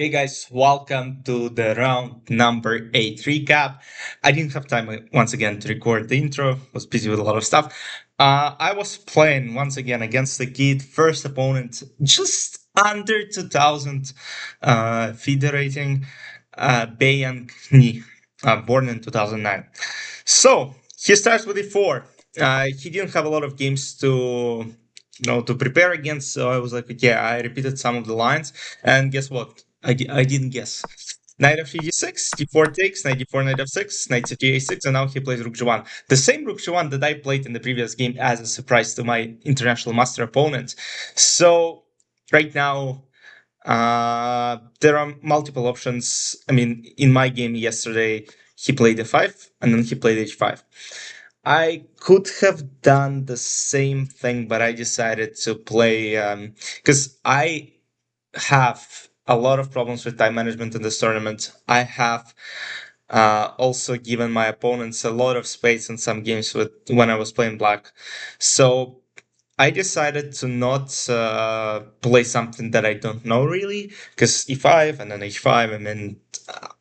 Hey guys, welcome to the round number 8 recap. I didn't have time once again to record the intro, was busy with a lot of stuff. I was playing once again against the kid, first opponent, just under 2000 FIDE rating, Bayan Kni, born in 2009. So, he starts with e4. He didn't have a lot of games to prepare against, so I was like, okay, I repeated some of the lines, and guess what? I didn't guess. Knight f3 d6, d4 takes, knight d4, knight f6, knight c3 a6, and now he plays rook g1. The same rook g1 that I played in the previous game as a surprise to my international master opponent. So right now, there are multiple options. I mean, in my game yesterday, he played f5 and then he played h5. I could have done the same thing, but I decided to play because I have a lot of problems with time management in this tournament. I have also given my opponents a lot of space in some games with when I was playing black. So I decided to not play something that I don't know really, because e5 and then h5. I mean,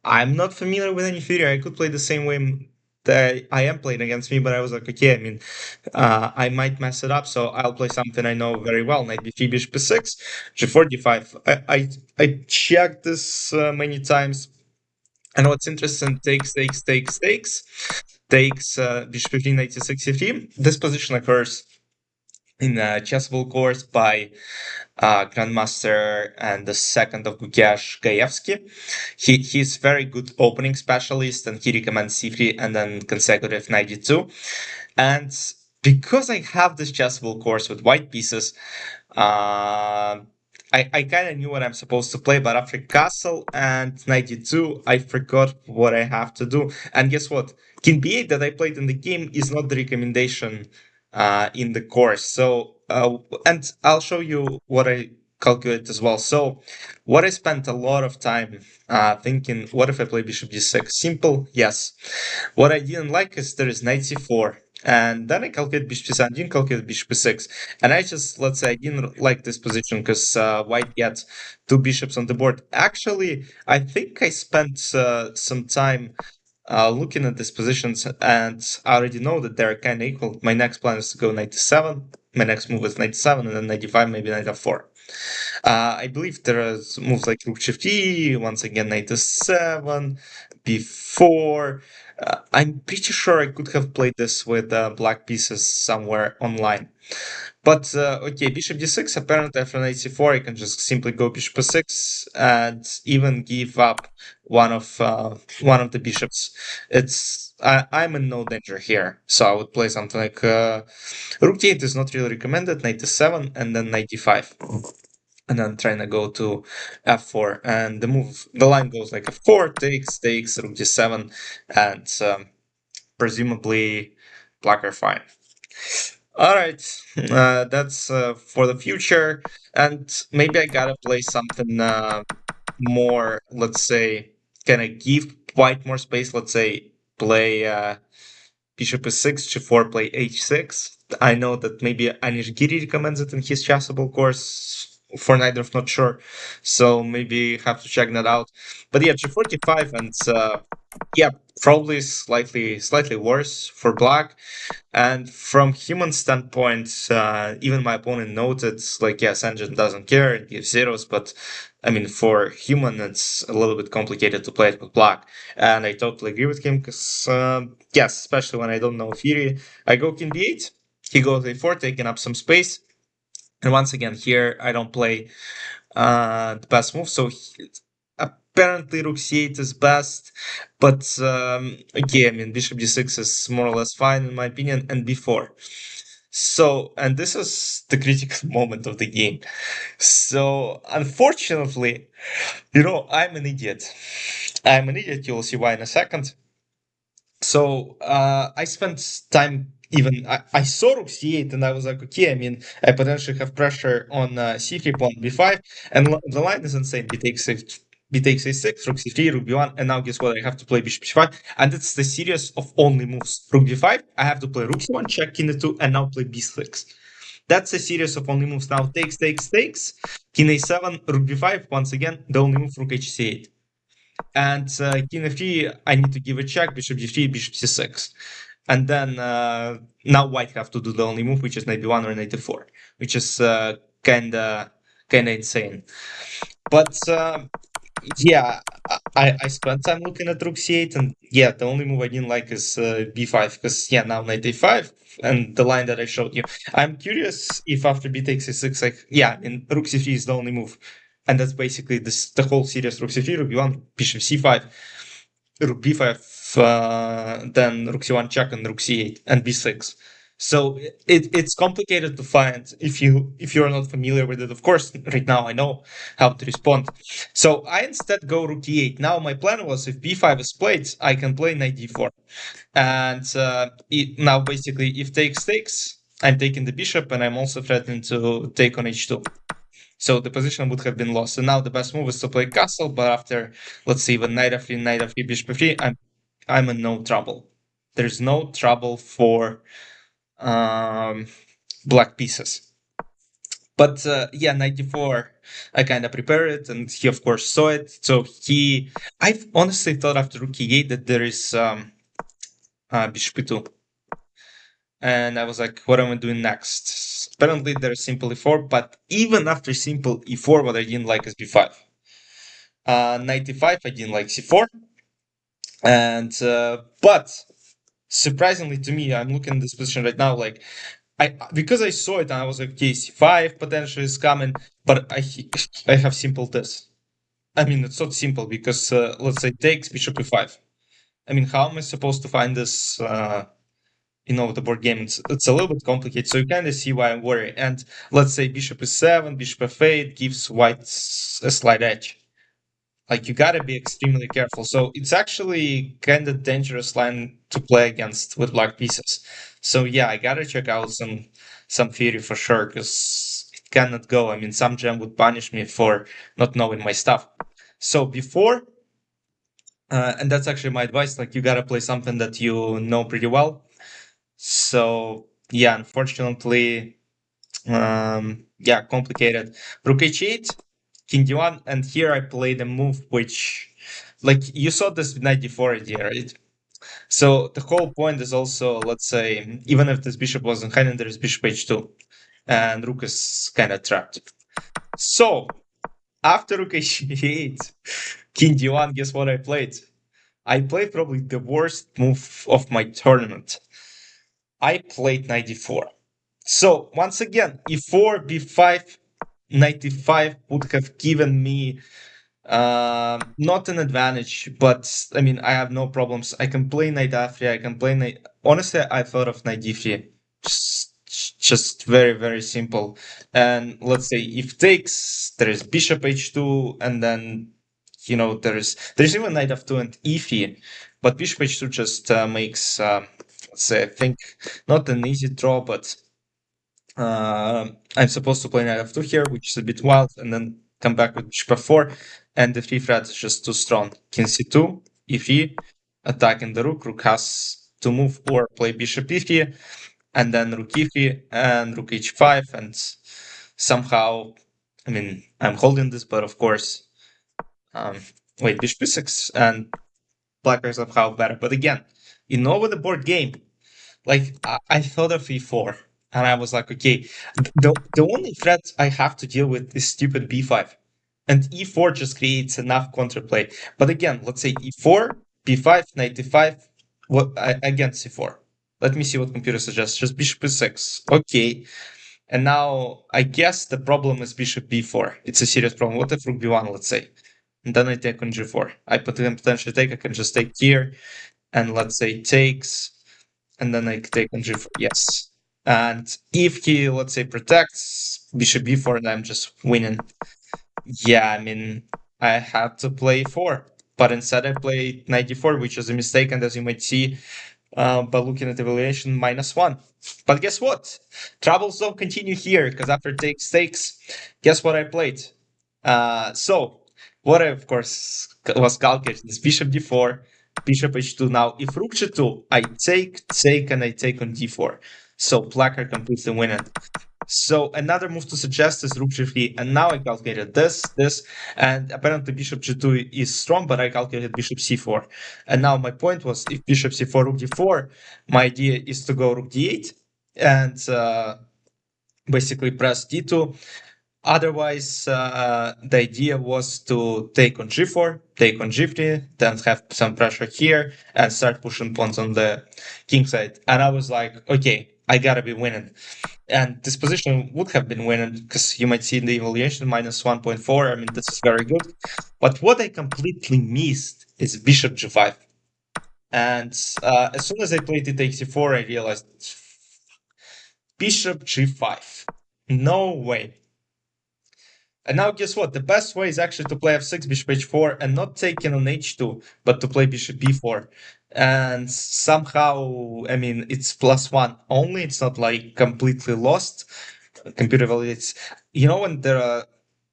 I'm not familiar with any theory. I could play the same way that I am playing against me, but I was like, okay, I mean, I might mess it up, so I'll play something I know very well. Knight b3, bishop b6, g4, d5. I checked this many times. And what's interesting, takes bishop 15, knight c6, c3. This position occurs in a chessable course by Grandmaster and the second of Gukesh Gaevsky. He's very good opening specialist, and he recommends c3 and then consecutive knight d2. And because I have this chessable course with white pieces, uh, I kind of knew what I'm supposed to play, but after castle and knight d2, I forgot what I have to do. And guess what? King b8 that I played in the game is not the recommendation in the course. So, and I'll show you what I calculate as well. So, what I spent a lot of time thinking, what if I play bishop d6? Simple, yes. What I didn't like is there is knight c4. And then I calculate bishop c7, didn't calculate bishop c6. And I just, let's say, I didn't like this position because white gets two bishops on the board. Actually, I think I spent some time looking at these positions, and I already know that they're kind of equal. My next plan is to go knight to7. My next move is knight to7, and then knight d5, maybe knight f4. I believe there are moves like rook g, once again knight to7, b4. I'm pretty sure I could have played this with black pieces somewhere online. But okay, bishop d6, apparently after knight c4 I can just simply go bishop a6 and even give up one of the bishops. I'm in no danger here, so I would play something like rook d8 is not really recommended, knight to7 and then knight d5. And then trying to go to f4, and the line goes like f4, takes, rook d7, and presumably black are fine. All right, that's for the future, and maybe I gotta play something more. Let's say, can I give white more space? Let's say play bishop e6, g4, play h6. I know that maybe Anish Giri recommends it in his chessable course. For neither, not sure, so maybe have to check that out. But yeah, g4, g5, and yeah, probably slightly worse for black. And from human standpoint, even my opponent noted, like, yes, engine doesn't care, it gives zeros, but I mean, for human, it's a little bit complicated to play it with black. And I totally agree with him, because, yes, especially when I don't know theory, I go king b8, he goes a4, taking up some space. And once again, here, I don't play the best move, so apparently rook c8 is best, but okay, I mean, bishop d6 is more or less fine in my opinion, and b4. So, and this is the critical moment of the game. So, unfortunately, I'm an idiot. I'm an idiot, you'll see why in a second. So, I spent time even, I saw rook c8 and I was like, okay, I mean, I potentially have pressure on c3 pawn b5, and the line is insane. B takes a6, rook c3, rook b1, and now guess what? I have to play bishop c5, and it's the series of only moves. Rook b5, I have to play rook c1, check king e2, and now play b6. That's a series of only moves. Now takes. King a7, rook b5. Once again, the only move rook hc8. And king f3, I need to give a check, bishop d3, bishop c6. And then now white have to do the only move, which is knight b1 or knight d4, which is kinda insane. But yeah, I spent time looking at rook c8, and yeah, the only move I didn't like is b5, because yeah, now knight a5, and the line that I showed you. I'm curious if after b takes a6, like, yeah, and rook c3 is the only move. And that's basically the whole series: rook c3, rook b1, bishop c5, rook b5, then rook c1 check, and rook c8 and b6. So it's complicated to find if you're not familiar with it. Of course, right now I know how to respond. So I instead go rook e8. Now my plan was if b5 is played, I can play knight d4, and now basically if takes, I'm taking the bishop, and I'm also threatening to take on h2. So the position would have been lost. And now the best move is to play castle, but after, let's see, even knight f3, bishop f3, I'm in no trouble. There's no trouble for black pieces. But yeah, 94, I kind of prepared it, and he of course saw it. So I honestly thought after rook e8 that there is bishop e2. And I was like, what am I doing next? Apparently there's simple e4, but even after simple e4, what I didn't like is b5. 95, I didn't like c4. And but surprisingly to me, I'm looking at this position right now, like because I saw it and I was like, okay, c5 potentially is coming, but I have simple this. I mean, it's not simple because let's say takes bishop e5. I mean, how am I supposed to find this? The board game, it's a little bit complicated, so you kind of see why I'm worried. And let's say bishop e7, bishop f8 gives white a slight edge. Like, you gotta be extremely careful. So it's actually kind of dangerous line to play against with black pieces. So yeah, I gotta check out some theory for sure, because it cannot go. I mean, some gem would punish me for not knowing my stuff. So before, and that's actually my advice, like, you gotta play something that you know pretty well. So yeah, unfortunately, yeah, complicated. Rook h8, king d1, and here I played a move which, like, you saw this with knight d4 idea, right? So the whole point is also, let's say, even if this bishop wasn't hidden, there's bishop h2, and rook is kind of trapped. So after rook h8, king d1, guess what I played? I played probably the worst move of my tournament. I played knight d4. So once again, e4, b5, 95 would have given me not an advantage, but I mean, I have no problems. I can play knight f3. I can play knight. Honestly, I thought of knight d3. Just very, very simple. And let's say if takes, there is bishop h2, and then there's even knight f2 and e3, but bishop h2 just makes let's say, I think, not an easy draw, but I'm supposed to play knight f2 here, which is a bit wild, and then come back with bishop f4, and the free threat is just too strong. King c2, e3, attacking the rook. Rook has to move or play bishop e3, and then rook e3 and rook h5, and somehow, I mean, I'm holding this, but of course, wait, bishop e6, and black are somehow better. But again, with the board game, like, I thought of e4, and I was like, okay, the only threat I have to deal with is stupid b5, and e4 just creates enough counterplay. But again, let's say e4, b5, knight d5, what against c4. Let me see what computer suggests. Just bishop e6. Okay. And now I guess the problem is bishop b4. It's a serious problem. What if rook b1, let's say? And then I take on g4. I potentially take, I can just take here, and let's say takes, and then I take on g4. Yes. And if he, let's say, protects bishop b4, then I'm just winning. Yeah, I mean, I had to play 4, but instead I played knight d4, which is a mistake, and as you might see by looking at the evaluation, -1. But guess what? Troubles don't continue here, because after takes, guess what I played? So what I, of course, was calculating is bishop d4, bishop h2. Now, if rook g2, I take, and I take on d4. So black are completely winning. So another move to suggest is rook g3, and now I calculated this, and apparently bishop g2 is strong, but I calculated bishop c4. And now my point was, if bishop c4, rook d4, my idea is to go rook d8, and basically press d2. Otherwise, the idea was to take on g4, take on g3, then have some pressure here, and start pushing pawns on the king side. And I was like, okay, I gotta be winning. And this position would have been winning because you might see in the evaluation minus 1.4. I mean, this is very good. But what I completely missed is bishop g5. And as soon as I played it c4, I realized bishop g5. No way. And now guess what? The best way is actually to play f6, bishop h4, and not taking on h2, but to play bishop b4. And somehow, I mean, it's +1 only. It's not like completely lost. Computer evaluates. You know, when there are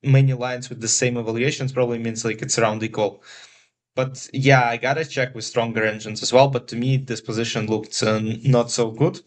many lines with the same evaluations, probably means like it's around equal. But yeah, I gotta check with stronger engines as well. But to me, this position looked not so good.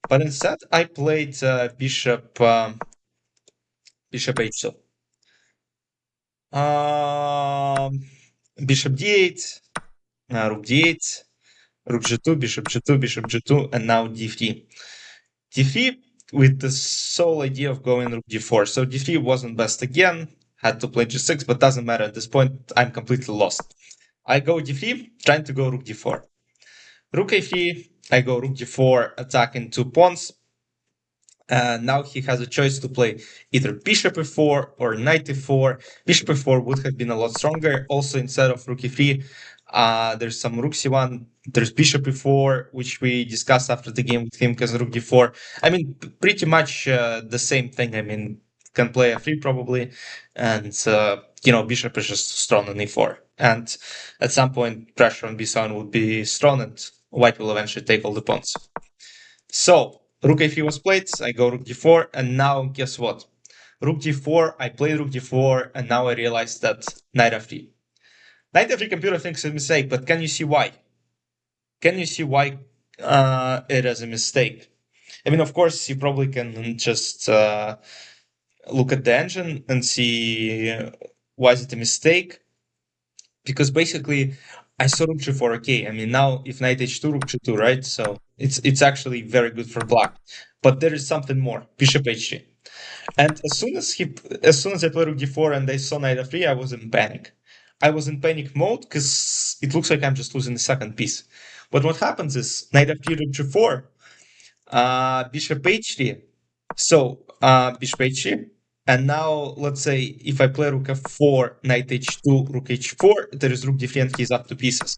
But instead, I played bishop h2. Um, Bishop d8, rook d8, rook g2, bishop g2, bishop g2, and now d3. d3 with the sole idea of going rook d4. So d3 wasn't best again, had to play g6, but doesn't matter at this point, I'm completely lost. I go d3, trying to go rook d4. Rook a3, I go rook d4, attacking two pawns. Now he has a choice to play either bishop e4 or knight e4. Bishop e4 would have been a lot stronger. Also, instead of rook e3, there's some rook c1. There's bishop e4, which we discussed after the game with him because rook d4. I mean, pretty much the same thing. I mean, can play f3 probably, and bishop is just strong on e4. And at some point, pressure on b7 would be strong, and white will eventually take all the pawns. So rook a3 was played, I go rook d4, and now guess what? Rook d4, I play rook d4, and now I realize that knight f3. Knight f3 computer thinks it's a mistake, but can you see why? Can you see why it is a mistake? I mean, of course, you probably can just look at the engine and see why is it a mistake. Because basically, I saw rook g4, okay. I mean, now if knight h2, rook g2, right? So it's actually very good for black. But there is something more, bishop h3. And as soon as I played rook d4 and I saw knight f3, I was in panic. I was in panic mode because it looks like I'm just losing the second piece. But what happens is knight f3, rook g4, bishop h3. So bishop h3. And now let's say if I play rook f4, knight h2, rook h4, there is rook d3 and he's up to pieces.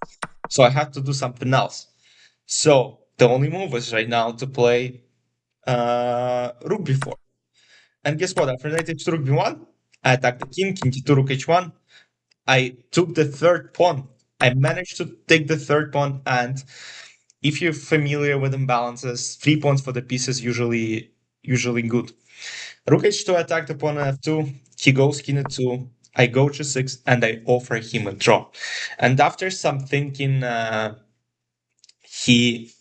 So I have to do something else. So the only move is right now to play rook b4. And guess what? After knight h2, rook b1, I attack the king, king d2, rook h1. I took the third pawn. I managed to take the third pawn, and if you're familiar with imbalances, 3 pawns for the piece is usually good. Rook h2 attack the pawn on f2. He goes king e2. I go g6 and I offer him a draw. And after some thinking, he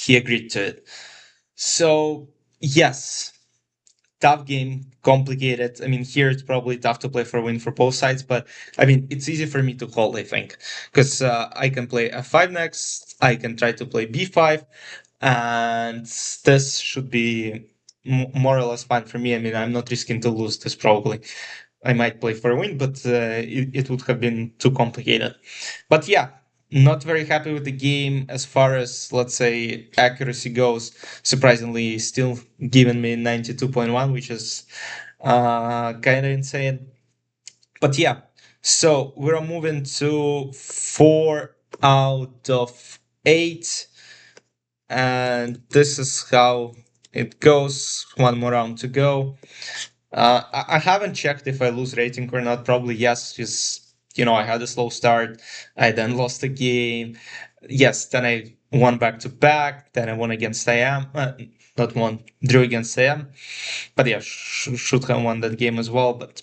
agreed to it. So yes, tough game, complicated. I mean, here it's probably tough to play for a win for both sides, but I mean, it's easy for me to call, I think, because I can play f5 next, I can try to play b5, and this should be more or less fine for me. I mean, I'm not risking to lose this probably. I might play for a win, but it would have been too complicated. But yeah, not very happy with the game as far as, let's say, accuracy goes. Surprisingly, still giving me 92.1, which is kind of insane. But yeah, so we're moving to 4 out of 8. And this is how it goes. One more round to go. I haven't checked if I lose rating or not. Probably yes, because I had a slow start. I then lost the game. Yes, then I won back to back. Then I won against IM. Not won, drew against IM. But yeah, should have won that game as well. But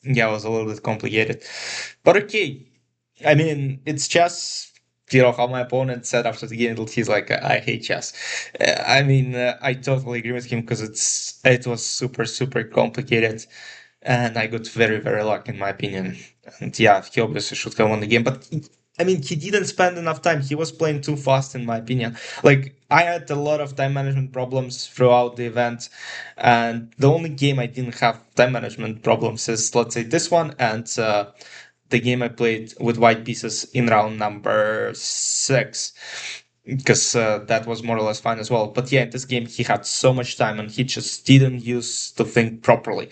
yeah, it was a little bit complicated. But okay, I mean, it's chess. how my opponent said after the game that he's like, I hate chess. I mean, I totally agree with him because it was super super complicated, and I got very very lucky in my opinion. And yeah, he obviously should have won the game, but I mean, he didn't spend enough time. He was playing too fast, in my opinion. Like, I had a lot of time management problems throughout the event, and the only game I didn't have time management problems is, let's say, this one and the game I played with white pieces in round number 6, because that was more or less fine as well. But yeah, in this game, he had so much time and he just didn't use the thing properly.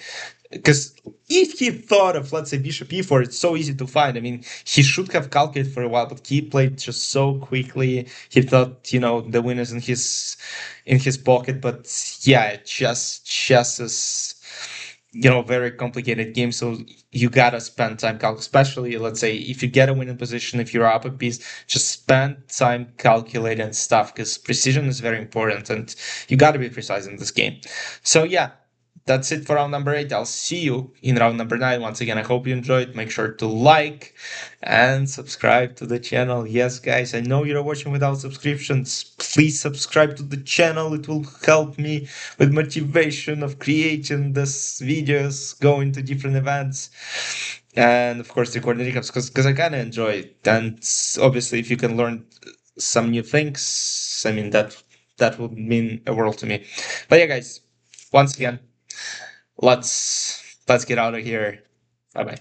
Because if he thought of, let's say, bishop e4, it's so easy to find. I mean, he should have calculated for a while, but he played just so quickly. He thought, the win is in his pocket. But yeah, chess is, very complicated game. So you gotta spend time especially, let's say, if you get a winning position, if you're up a piece, just spend time calculating stuff, because precision is very important and you gotta be precise in this game. So yeah, that's it for round number 8. I'll see you in round number 9. Once again, I hope you enjoyed. Make sure to like and subscribe to the channel. Yes, guys, I know you're watching without subscriptions. Please subscribe to the channel. It will help me with motivation of creating these videos, going to different events, and of course recording recaps, because I kind of enjoy it. And obviously, if you can learn some new things, I mean, that would mean a world to me. But yeah, guys, once again, let's get out of here. Bye bye.